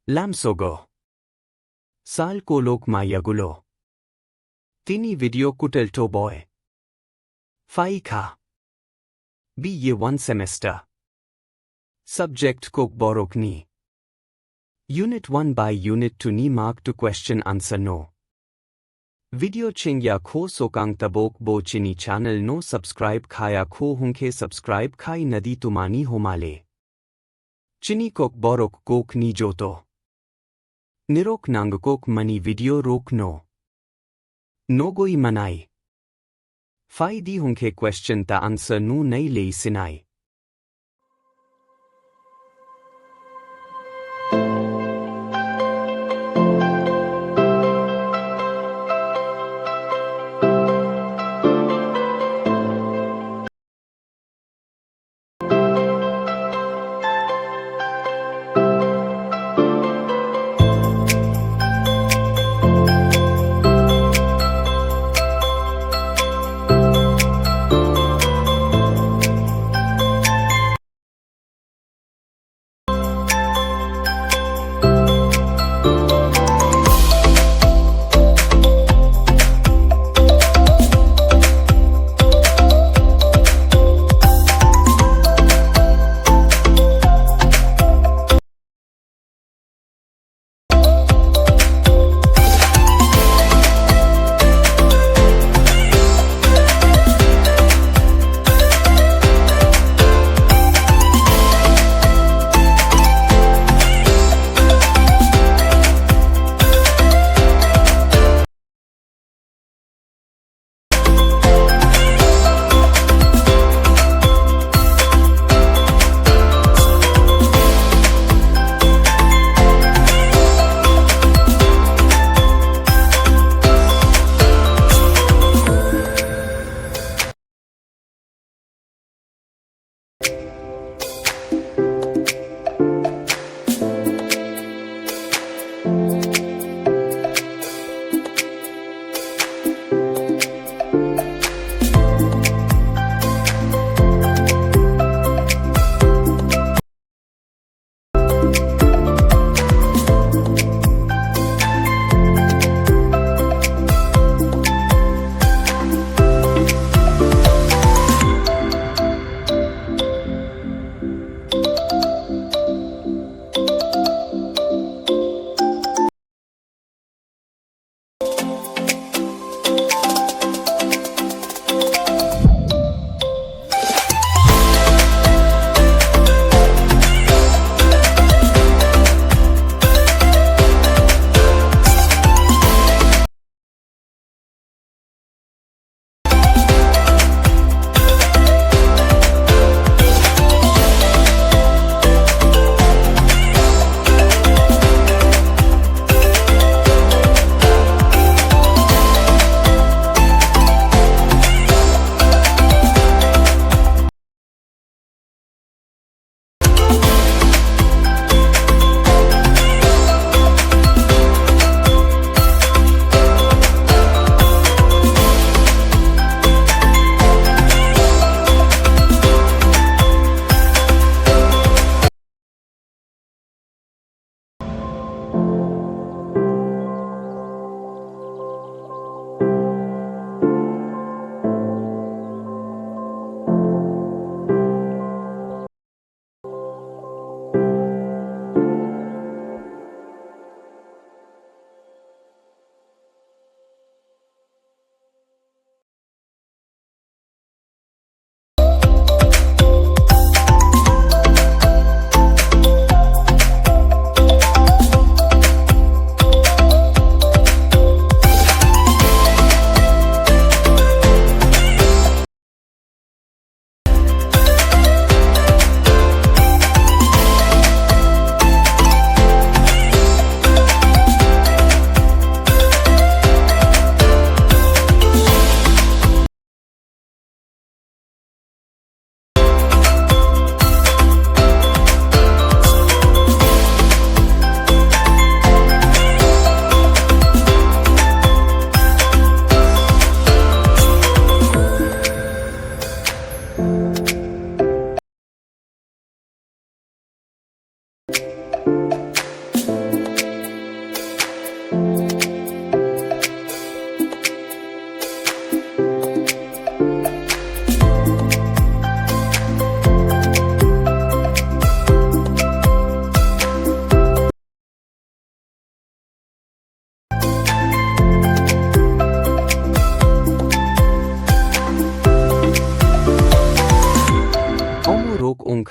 Lamsogo. Sal kolok mayagulo. Tini video kutelto boy. Faika. B ye 1 semester. Subject kok borok ni. Unit 1 by Unit 2 ni mark to question answer no. Video chingya kho sokang tabok bo chini channel no subscribe khaya kho hunke subscribe khai nadi tumani homale. Chini kok borok kok ni joto. Nirok nangkok mani video rok no. Nogoi manai. Fai di hunke question ta answer nu nahi lei sinai.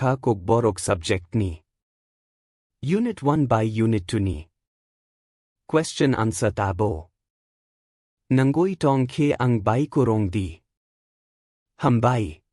ka kog borok subject ni. Unit 1 by Unit 2 ni. Question answer tabo. Nangoy tong ke ang bay kurong di. Hambay.